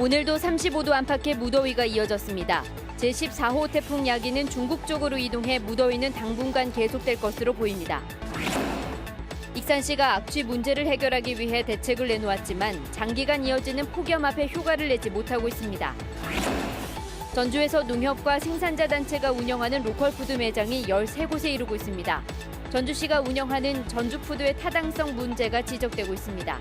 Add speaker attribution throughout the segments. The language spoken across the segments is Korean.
Speaker 1: 오늘도 35도 안팎의 무더위가 이어졌습니다. 제14호 태풍 야기는 중국 쪽으로 이동해 무더위는 당분간 계속될 것으로 보입니다. 익산시가 악취 문제를 해결하기 위해 대책을 내놓았지만 장기간 이어지는 폭염 앞에 효과를 내지 못하고 있습니다. 전주에서 농협과 생산자 단체가 운영하는 로컬푸드 매장이 13곳에 이르고 있습니다. 전주시가 운영하는 전주푸드의 타당성 문제가 지적되고 있습니다.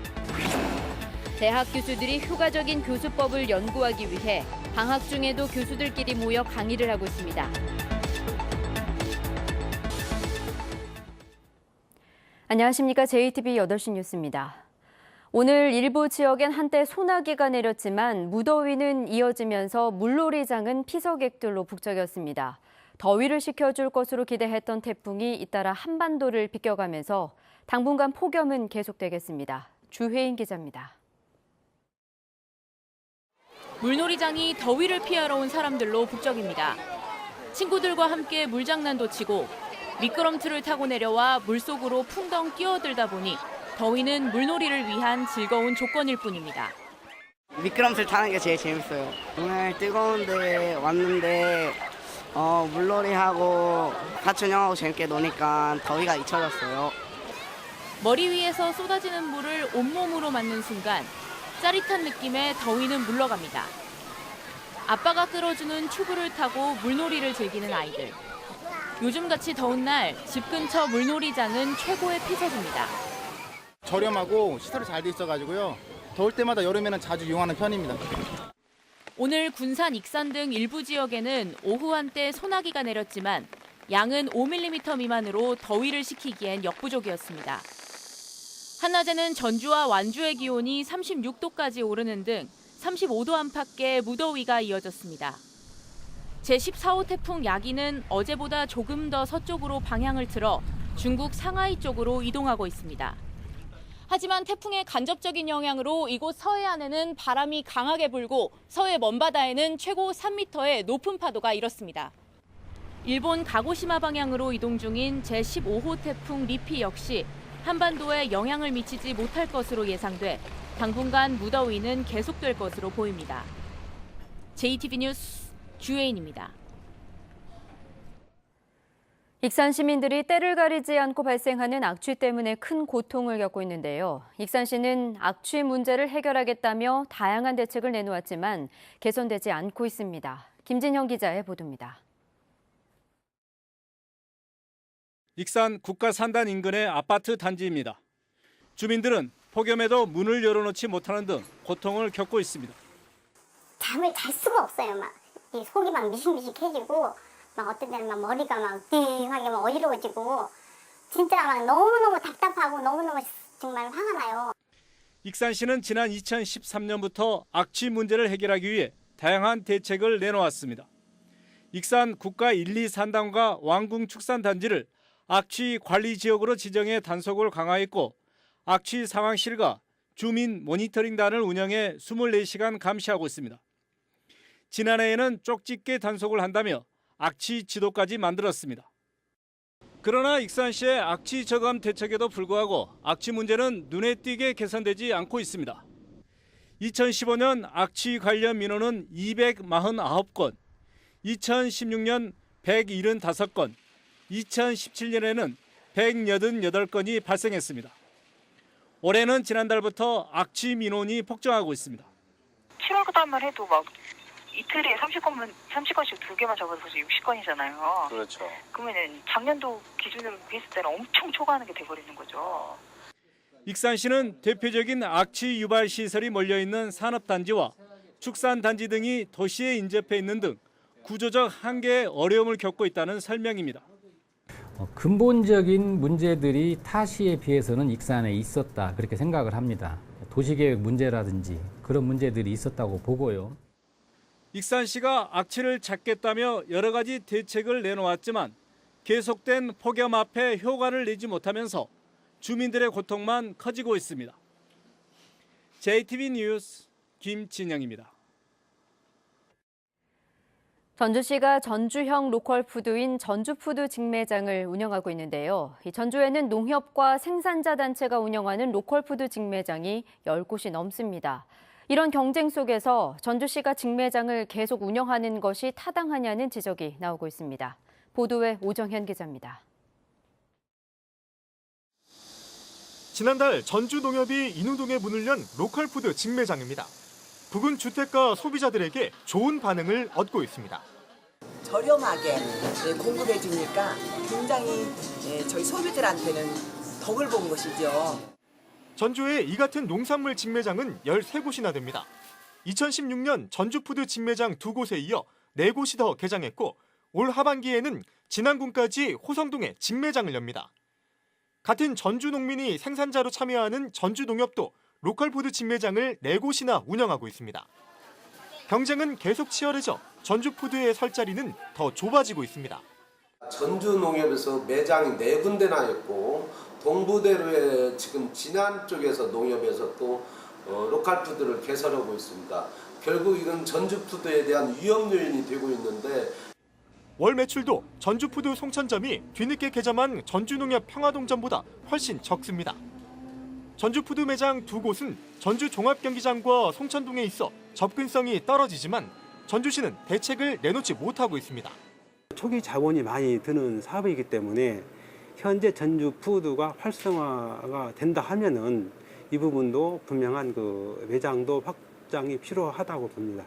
Speaker 1: 대학 교수들이 효과적인 교수법을 연구하기 위해 방학 중에도 교수들끼리 모여 강의를 하고 있습니다. 안녕하십니까. JTBC 8시 뉴스입니다. 오늘 일부 지역엔 한때 소나기가 내렸지만 무더위는 이어지면서 물놀이장은 피서객들로 북적였습니다. 더위를 식혀줄 것으로 기대했던 태풍이 잇따라 한반도를 비껴가면서 당분간 폭염은 계속되겠습니다. 주혜인 기자입니다.
Speaker 2: 물놀이장이 더위를 피하러 온 사람들로 북적입니다. 친구들과 함께 물장난도 치고 미끄럼틀을 타고 내려와 물속으로 풍덩 뛰어들다 보니 더위는 물놀이를 위한 즐거운 조건일 뿐입니다.
Speaker 3: 미끄럼틀 타는 게 제일 재밌어요. 오늘 뜨거운데 왔는데 물놀이하고 사촌 형하고 재밌게 노니까 더위가 잊혀졌어요.
Speaker 2: 머리 위에서 쏟아지는 물을 온몸으로 맞는 순간 짜릿한 느낌에 더위는 물러갑니다. 아빠가 끌어주는 튜브를 타고 물놀이를 즐기는 아이들. 요즘같이 더운 날 집 근처 물놀이장은 최고의 피서지입니다.
Speaker 4: 저렴하고 시설이 잘 돼 있어가지고요. 더울 때마다 여름에는 자주 이용하는 편입니다.
Speaker 2: 오늘 군산, 익산 등 일부 지역에는 오후 한때 소나기가 내렸지만 양은 5mm 미만으로 더위를 식히기엔 역부족이었습니다. 한낮에는 전주와 완주의 기온이 36도까지 오르는 등 35도 안팎의 무더위가 이어졌습니다. 제14호 태풍 야기는 어제보다 조금 더 서쪽으로 방향을 틀어 중국 상하이 쪽으로 이동하고 있습니다. 하지만 태풍의 간접적인 영향으로 이곳 서해안에는 바람이 강하게 불고 서해 먼바다에는 최고 3m의 높은 파도가 일었습니다. 일본 가고시마 방향으로 이동 중인 제15호 태풍 리피 역시 한반도에 영향을 미치지 못할 것으로 예상돼 당분간 무더위는 계속될 것으로 보입니다. JTBC 뉴스 주혜인입니다.
Speaker 1: 익산 시민들이 때를 가리지 않고 발생하는 악취 때문에 큰 고통을 겪고 있는데요. 익산시는 악취 문제를 해결하겠다며 다양한 대책을 내놓았지만 개선되지 않고 있습니다. 김진형 기자의 보도입니다.
Speaker 5: 익산 국가산단 인근의 아파트 단지입니다. 주민들은 폭염에도 문을 열어놓지 못하는 등 고통을 겪고 있습니다.
Speaker 6: 잠을 잘 수가 없어요. 막 이 속이 막 미식미식해지고 막 어떤 때는 막 머리가 막 띵하게 막 어지러워지고 진짜 막 너무너무 답답하고 너무너무 정말 화가 나요.
Speaker 5: 익산시는 지난 2013년부터 악취 문제를 해결하기 위해 다양한 대책을 내놓았습니다. 익산 국가 1, 2 산단과 왕궁 축산단지를 악취 관리 지역으로 지정해 단속을 강화했고 악취 상황실과 주민 모니터링단을 운영해 24시간 감시하고 있습니다. 지난해에는 쪽집게 단속을 한다며 악취 지도까지 만들었습니다. 그러나 익산시의 악취 저감 대책에도 불구하고 악취 문제는 눈에 띄게 개선되지 않고 있습니다. 2015년 악취 관련 민원은 249건, 2016년 175건, 2017년에는 188건이 발생했습니다. 올해는 지난달부터 악취 민원이 폭증하고 있습니다.
Speaker 7: 7월 달만 해도 막 이틀에 30건씩 2개만 접어서 60건이잖아요.
Speaker 8: 그렇죠.
Speaker 7: 그러면 작년도 기준으로 비했을 때는 엄청 초과하는 게 돼버리는 거죠.
Speaker 5: 익산시는 대표적인 악취 유발 시설이 몰려있는 산업단지와 축산단지 등이 도시에 인접해 있는 등 구조적 한계에 어려움을 겪고 있다는 설명입니다.
Speaker 9: 근본적인 문제들이 타시에 비해서는 익산에 있었다 그렇게 생각을 합니다. 도시계획 문제라든지 그런 문제들이 있었다고 보고요.
Speaker 5: 익산시가 악취를 잡겠다며 여러 가지 대책을 내놓았지만 계속된 폭염 앞에 효과를 내지 못하면서 주민들의 고통만 커지고 있습니다. JTBC 뉴스 김진영입니다.
Speaker 1: 전주시가 전주형 로컬푸드인 전주푸드 직매장을 운영하고 있는데요. 전주에는 농협과 생산자 단체가 운영하는 로컬푸드 직매장이 10곳이 넘습니다. 이런 경쟁 속에서 전주시가 직매장을 계속 운영하는 것이 타당하냐는 지적이 나오고 있습니다. 보도에 오정현 기자입니다.
Speaker 8: 지난달 전주농협이 인우동에 문을 연 로컬푸드 직매장입니다. 부근 주택가 소비자들에게 좋은 반응을 얻고 있습니다.
Speaker 10: 저렴하게 공급해 주니까 굉장히 저희 소비들한테는 덕을 본 것이죠.
Speaker 8: 전주에 이 같은 농산물 직매장은 13곳이나 됩니다. 2016년 전주푸드 직매장 2곳에 이어 4곳이 더 개장했고 올 하반기에는 진안군까지 호성동에 직매장을 엽니다. 같은 전주 농민이 생산자로 참여하는 전주농협도 로컬푸드 직매장을 4곳이나 운영하고 있습니다. 경쟁은 계속 치열해져 전주푸드의 설 자리는 더 좁아지고 있습니다.
Speaker 11: 전주농협에서 매장이 4군데나 있고 동부대로에 지금 진안 쪽에서 농협에서 또 로컬푸드를 개설하고 있습니다. 결국 이건 전주푸드에 대한 위험 요인이 되고 있는데
Speaker 8: 월 매출도 전주푸드 송천점이 뒤늦게 개점한 전주농협 평화동점보다 훨씬 적습니다. 전주푸드 매장 2곳은 전주종합경기장과 송천동에 있어 접근성이 떨어지지만 전주시는 대책을 내놓지 못하고 있습니다.
Speaker 12: 초기 자본이 많이 드는 사업이기 때문에 현재 전주푸드가 활성화가 된다 하면은 이 부분도 분명한 매장도 확장이 필요하다고 봅니다.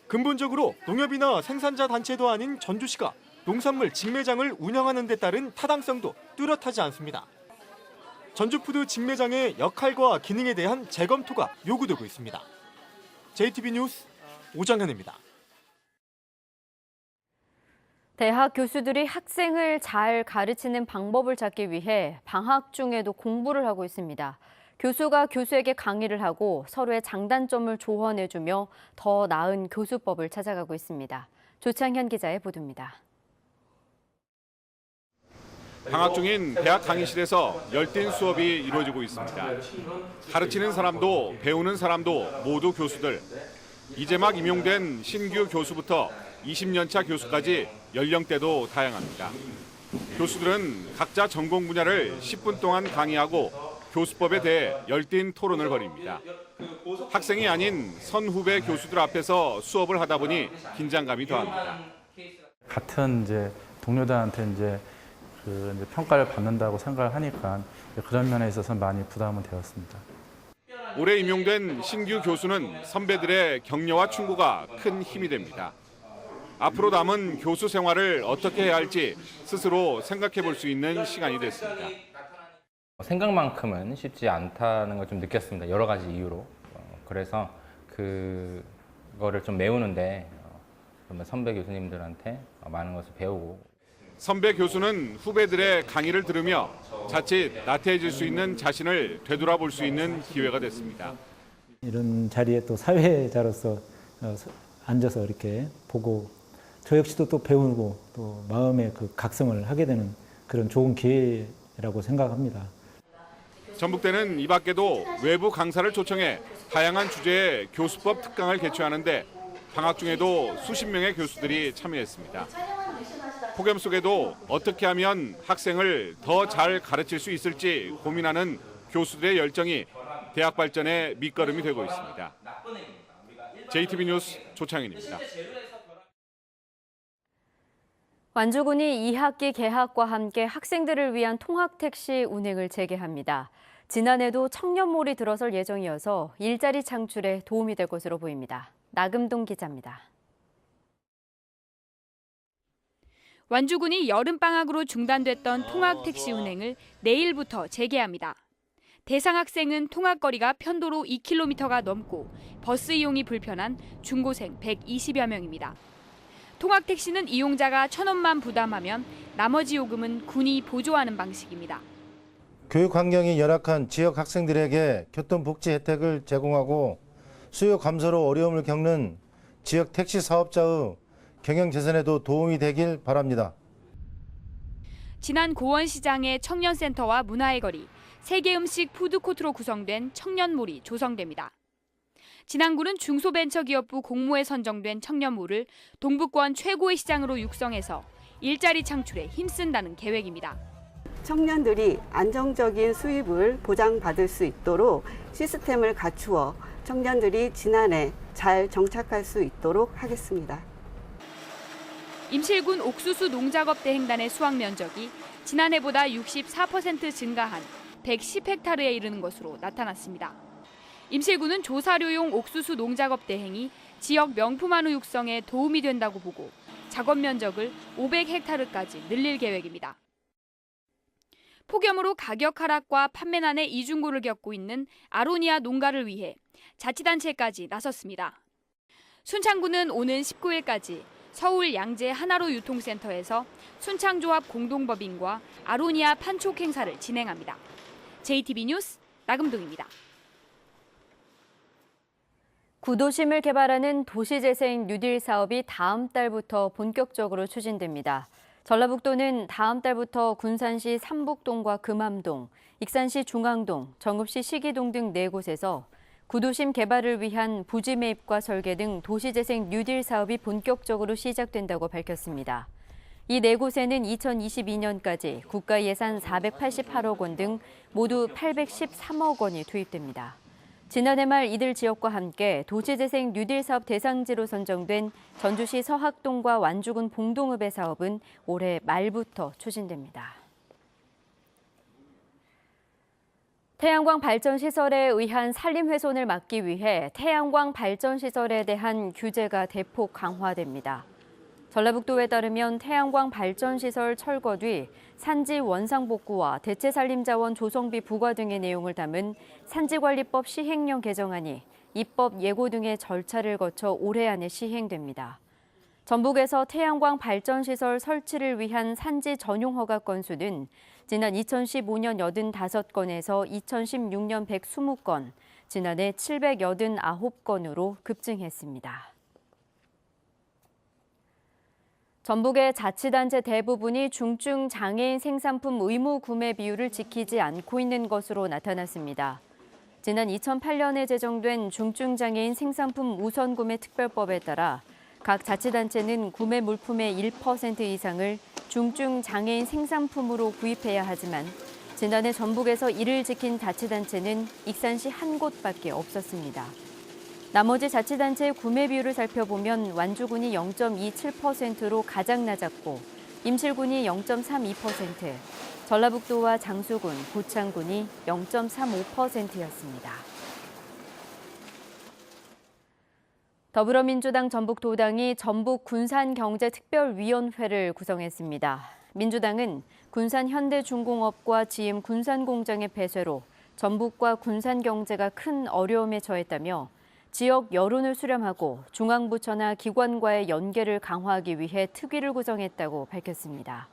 Speaker 8: 근본적으로 농협이나 생산자 단체도 아닌 전주시가 농산물 직매장을 운영하는 데 따른 타당성도 뚜렷하지 않습니다. 전주푸드 직매장의 역할과 기능에 대한 재검토가 요구되고 있습니다. JTB 뉴스 오정현입니다.
Speaker 1: 대학 교수들이 학생을 잘 가르치는 방법을 찾기 위해 방학 중에도 공부를 하고 있습니다. 교수가 교수에게 강의를 하고 서로의 장단점을 조언해주며 더 나은 교수법을 찾아가고 있습니다. 조창현 기자의 보도입니다.
Speaker 13: 방학 중인 대학 강의실에서 열띤 수업이 이루어지고 있습니다. 가르치는 사람도 배우는 사람도 모두 교수들. 이제 막 임용된 신규 교수부터 20년차 교수까지 연령대도 다양합니다. 교수들은 각자 전공 분야를 10분 동안 강의하고 교수법에 대해 열띤 토론을 벌입니다. 학생이 아닌 선후배 교수들 앞에서 수업을 하다 보니 긴장감이 더합니다.
Speaker 14: 같은 동료들한테 평가를 받는다고 생각을 하니까 그런 면에 있어서 많이 부담은 되었습니다.
Speaker 13: 올해 임용된 신규 교수는 선배들의 격려와 충고가 큰 힘이 됩니다. 앞으로 남은 교수 생활을 어떻게 해야 할지 스스로 생각해 볼 수 있는 시간이 됐습니다.
Speaker 15: 생각만큼은 쉽지 않다는 걸 좀 느꼈습니다. 여러 가지 이유로. 그래서 그거를 좀 메우는데 선배 교수님들한테 많은 것을 배우고.
Speaker 13: 선배 교수는 후배들의 강의를 들으며 자칫 나태해질 수 있는 자신을 되돌아볼 수 있는 기회가 됐습니다.
Speaker 16: 이런 자리에 또 사회자로서 앉아서 이렇게 보고 저 역시도 또 배우고 또 마음의 각성을 하게 되는 그런 좋은 기회라고 생각합니다.
Speaker 13: 전북대는 이 밖에도 외부 강사를 초청해 다양한 주제의 교수법 특강을 개최하는데 방학 중에도 수십 명의 교수들이 참여했습니다. 폭염 속에도 어떻게 하면 학생을 더 잘 가르칠 수 있을지 고민하는 교수들의 열정이 대학 발전의 밑거름이 되고 있습니다. JTB 뉴스 조창인입니다.
Speaker 1: 완주군이 2학기 개학과 함께 학생들을 위한 통학택시 운행을 재개합니다. 지난해도 청년몰이 들어설 예정이어서 일자리 창출에 도움이 될 것으로 보입니다. 나금동 기자입니다.
Speaker 17: 완주군이 여름방학으로 중단됐던 통학택시 운행을 내일부터 재개합니다. 대상 학생은 통학거리가 편도로 2km가 넘고 버스 이용이 불편한 중고생 120여 명입니다. 통학택시는 이용자가 1,000원만 부담하면 나머지 요금은 군이 보조하는 방식입니다.
Speaker 18: 교육 환경이 열악한 지역 학생들에게 교통복지 혜택을 제공하고 수요 감소로 어려움을 겪는 지역 택시 사업자의 경영 개선에도 도움이 되길 바랍니다.
Speaker 17: 지난 고원시장의 청년센터와 문화의 거리, 세계음식 푸드코트로 구성된 청년몰이 조성됩니다. 진안군은 중소벤처기업부 공모에 선정된 청년몰을 동북권 최고의 시장으로 육성해서 일자리 창출에 힘쓴다는 계획입니다.
Speaker 19: 청년들이 안정적인 수입을 보장받을 수 있도록 시스템을 갖추어 청년들이 지난해 잘 정착할 수 있도록 하겠습니다.
Speaker 17: 임실군 옥수수 농작업대 횡단의 수확 면적이 지난해보다 64% 증가한 110헥타르에 이르는 것으로 나타났습니다. 임실군은 조사료용 옥수수 농작업 대행이 지역 명품 한우 육성에 도움이 된다고 보고 작업 면적을 500헥타르까지 늘릴 계획입니다. 폭염으로 가격 하락과 판매난의 이중고를 겪고 있는 아로니아 농가를 위해 자치단체까지 나섰습니다. 순창구는 오는 19일까지 서울 양재 하나로 유통센터에서 순창조합 공동법인과 아로니아 판촉 행사를 진행합니다. JTB 뉴스 나금동입니다.
Speaker 1: 구도심을 개발하는 도시재생 뉴딜 사업이 다음 달부터 본격적으로 추진됩니다. 전라북도는 다음 달부터 군산시 삼북동과 금암동, 익산시 중앙동, 정읍시 시기동 등 4곳에서 구도심 개발을 위한 부지 매입과 설계 등 도시재생 뉴딜 사업이 본격적으로 시작된다고 밝혔습니다. 이 4곳에는 2022년까지 국가 예산 488억 원 등 모두 813억 원이 투입됩니다. 지난해 말 이들 지역과 함께 도시재생 뉴딜 사업 대상지로 선정된 전주시 서학동과 완주군 봉동읍의 사업은 올해 말부터 추진됩니다. 태양광 발전 시설에 의한 산림 훼손을 막기 위해 태양광 발전 시설에 대한 규제가 대폭 강화됩니다. 전라북도에 따르면 태양광 발전 시설 철거 뒤 산지 원상 복구와 대체 산림 자원 조성비 부과 등의 내용을 담은 산지관리법 시행령 개정안이 입법 예고 등의 절차를 거쳐 올해 안에 시행됩니다. 전북에서 태양광 발전 시설 설치를 위한 산지 전용 허가 건수는 지난 2015년 85건에서 2016년 120건, 지난해 789건으로 급증했습니다. 전북의 자치단체 대부분이 중증 장애인 생산품 의무 구매 비율을 지키지 않고 있는 것으로 나타났습니다. 지난 2008년에 제정된 중증 장애인 생산품 우선 구매 특별법에 따라 각 자치단체는 구매 물품의 1% 이상을 중증 장애인 생산품으로 구입해야 하지만 지난해 전북에서 이를 지킨 자치단체는 익산시 한 곳밖에 없었습니다. 나머지 자치단체의 구매 비율을 살펴보면 완주군이 0.27%로 가장 낮았고 임실군이 0.32%, 전라북도와 장수군, 고창군이 0.35%였습니다. 더불어민주당 전북도당이 전북군산경제특별위원회를 구성했습니다. 민주당은 군산현대중공업과 지임 군산공장의 폐쇄로 전북과 군산 경제가 큰 어려움에 처했다며 지역 여론을 수렴하고 중앙부처나 기관과의 연계를 강화하기 위해 특위를 구성했다고 밝혔습니다.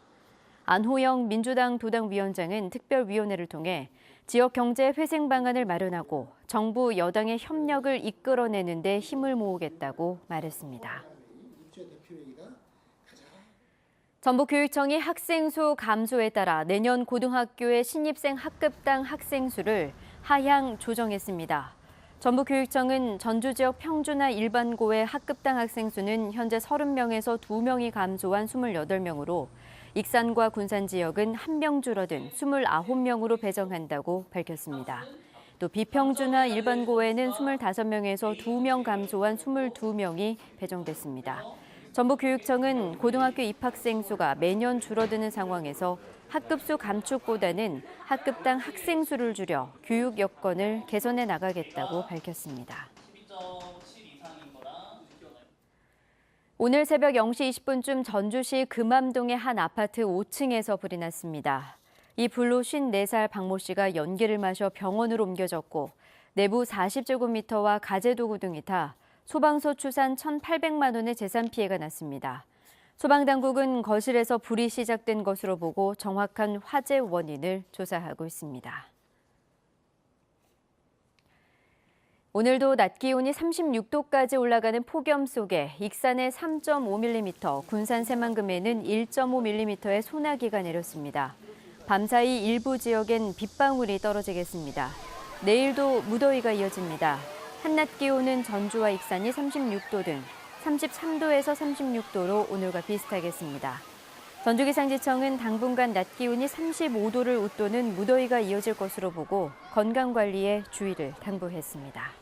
Speaker 1: 안호영 민주당 도당위원장은 특별위원회를 통해 지역 경제 회생 방안을 마련하고 정부 여당의 협력을 이끌어내는 데 힘을 모으겠다고 말했습니다. 전북교육청이 학생 수 감소에 따라 내년 고등학교의 신입생 학급당 학생 수를 하향 조정했습니다. 전북교육청은 전주 지역 평준화 일반고의 학급당 학생 수는 현재 30명에서 2명이 감소한 28명으로 익산과 군산 지역은 1명 줄어든 29명으로 배정한다고 밝혔습니다. 또 비평준화 일반고에는 25명에서 2명 감소한 22명이 배정됐습니다. 전북교육청은 고등학교 입학생 수가 매년 줄어드는 상황에서 학급수 감축보다는 학급당 학생 수를 줄여 교육 여건을 개선해 나가겠다고 밝혔습니다. 오늘 새벽 0시 20분쯤 전주시 금암동의 한 아파트 5층에서 불이 났습니다. 이 불로 54살 박모 씨가 연기를 마셔 병원으로 옮겨졌고 내부 40제곱미터와 가재도구 등이 타 소방서 추산 1,800만 원의 재산 피해가 났습니다. 소방당국은 거실에서 불이 시작된 것으로 보고 정확한 화재 원인을 조사하고 있습니다. 오늘도 낮 기온이 36도까지 올라가는 폭염 속에 익산에 3.5mm, 군산 새만금에는 1.5mm의 소나기가 내렸습니다. 밤사이 일부 지역엔 빗방울이 떨어지겠습니다. 내일도 무더위가 이어집니다. 한낮 기온은 전주와 익산이 36도 등 33도에서 36도로 오늘과 비슷하겠습니다. 전주기상지청은 당분간 낮 기온이 35도를 웃도는 무더위가 이어질 것으로 보고 건강관리에 주의를 당부했습니다.